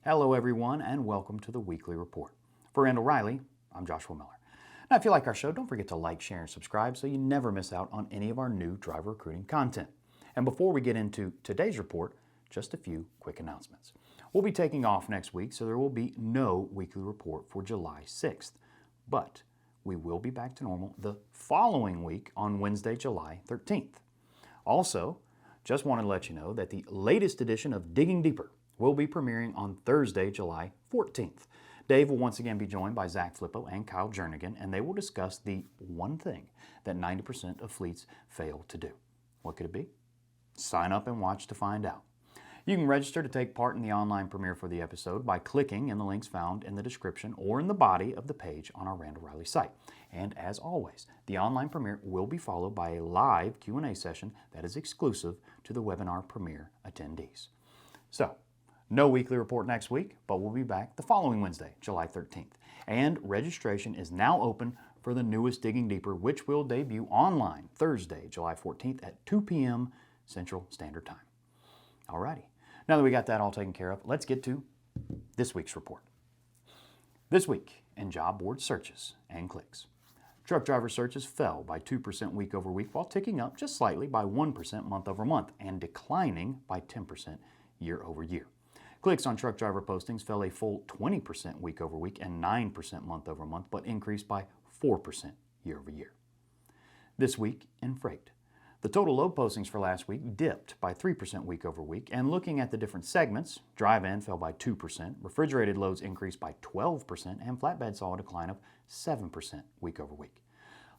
Hello, everyone, and welcome to the Weekly Report. For Randall Riley, I'm Joshua Miller. Now, if you like our show, don't forget to like, share, and subscribe so you never miss out on any of our new driver recruiting content. And before we get into today's report, just a few quick announcements. We'll be taking off next week, so there will be no Weekly Report for July 6th. But we will be back to normal the following week on Wednesday, July 13th. Also, just wanted to let you know that the latest edition of Digging Deeper will be premiering on Thursday, July 14th. Dave will once again be joined by Zach Flippo and Kyle Jernigan, and they will discuss the one thing that 90% of fleets fail to do. What could it be? Sign up and watch to find out. You can register to take part in the online premiere for the episode by clicking in the links found in the description or in the body of the page on our Randall Riley site. And as always, the online premiere will be followed by a live Q&A session that is exclusive to the webinar premiere attendees. So, no weekly report next week, but we'll be back the following Wednesday, July 13th. And registration is now open for the newest Digging Deeper, which will debut online Thursday, July 14th at 2 p.m. Central Standard Time. Alrighty, now that we got that all taken care of, let's get to this week's report. This week in job board searches and clicks. Truck driver searches fell by 2% week over week, while ticking up just slightly by 1% month over month and declining by 10% year over year. Clicks on truck driver postings fell a full 20% week over week and 9% month over month, but increased by 4% year over year. This week in freight. The total load postings for last week dipped by 3% week over week, and looking at the different segments, dry van fell by 2%, refrigerated loads increased by 12%, and flatbed saw a decline of 7% week over week.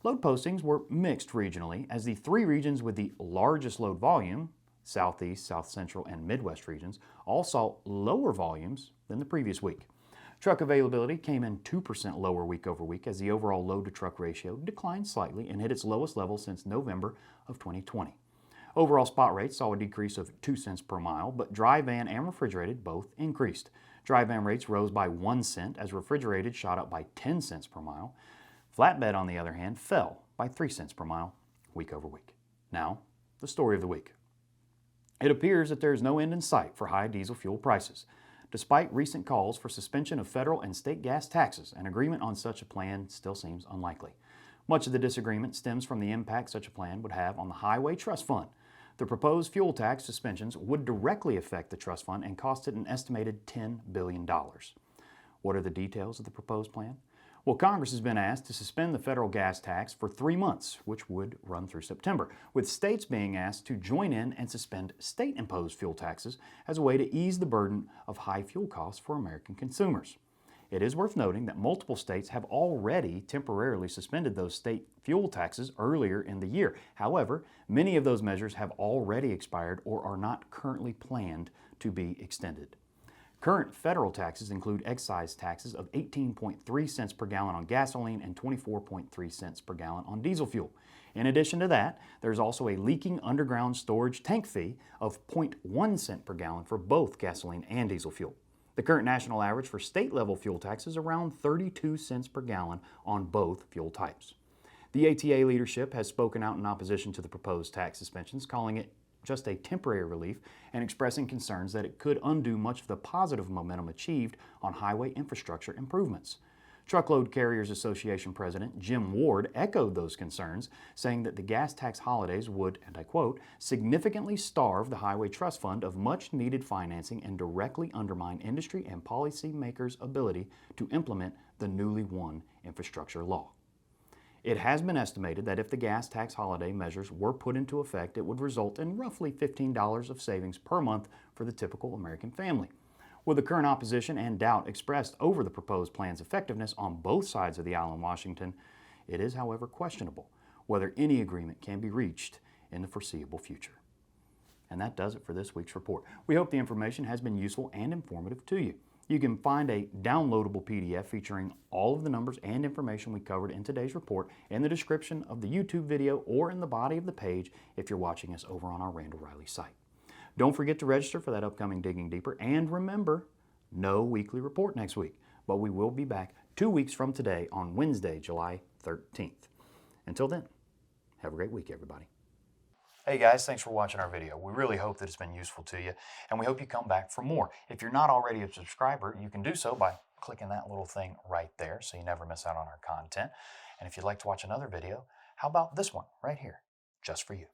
Load postings were mixed regionally, as the three regions with the largest load volume, Southeast, South Central, and Midwest regions, all saw lower volumes than the previous week. Truck availability came in 2% lower week over week, as the overall load-to-truck ratio declined slightly and hit its lowest level since November of 2020. Overall spot rates saw a decrease of 2 cents per mile, but dry van and refrigerated both increased. Dry van rates rose by 1 cent, as refrigerated shot up by 10 cents per mile. Flatbed, on the other hand, fell by 3 cents per mile week over week. Now, the story of the week. It appears that there is no end in sight for high diesel fuel prices. Despite recent calls for suspension of federal and state gas taxes, an agreement on such a plan still seems unlikely. Much of the disagreement stems from the impact such a plan would have on the Highway Trust Fund. The proposed fuel tax suspensions would directly affect the trust fund and cost it an estimated $10 billion. What are the details of the proposed plan? Well, Congress has been asked to suspend the federal gas tax for 3 months, which would run through September, with states being asked to join in and suspend state-imposed fuel taxes as a way to ease the burden of high fuel costs for American consumers. It is worth noting that multiple states have already temporarily suspended those state fuel taxes earlier in the year. However, many of those measures have already expired or are not currently planned to be extended. Current federal taxes include excise taxes of 18.3 cents per gallon on gasoline and 24.3 cents per gallon on diesel fuel. In addition to that, there's also a leaking underground storage tank fee of 0.1 cent per gallon for both gasoline and diesel fuel. The current national average for state-level fuel tax is around 32 cents per gallon on both fuel types. The ATA leadership has spoken out in opposition to the proposed tax suspensions, calling it just a temporary relief and expressing concerns that it could undo much of the positive momentum achieved on highway infrastructure improvements. Truckload Carriers Association President Jim Ward echoed those concerns, saying that the gas tax holidays would, and I quote, significantly starve the Highway Trust Fund of much needed financing and directly undermine industry and policymakers' ability to implement the newly won infrastructure law. It has been estimated that if the gas tax holiday measures were put into effect, it would result in roughly $15 of savings per month for the typical American family. With the current opposition and doubt expressed over the proposed plan's effectiveness on both sides of the aisle in Washington, it is, however, questionable whether any agreement can be reached in the foreseeable future. And that does it for this week's report. We hope the information has been useful and informative to you. You can find a downloadable PDF featuring all of the numbers and information we covered in today's report in the description of the YouTube video or in the body of the page if you're watching us over on our Randall Riley site. Don't forget to register for that upcoming Digging Deeper, and remember, no weekly report next week, but we will be back 2 weeks from today on Wednesday, July 13th. Until then, have a great week, everybody. Hey guys, thanks for watching our video. We really hope that it's been useful to you, and we hope you come back for more. If you're not already a subscriber, you can do so by clicking that little thing right there so you never miss out on our content. And if you'd like to watch another video, how about this one right here, just for you?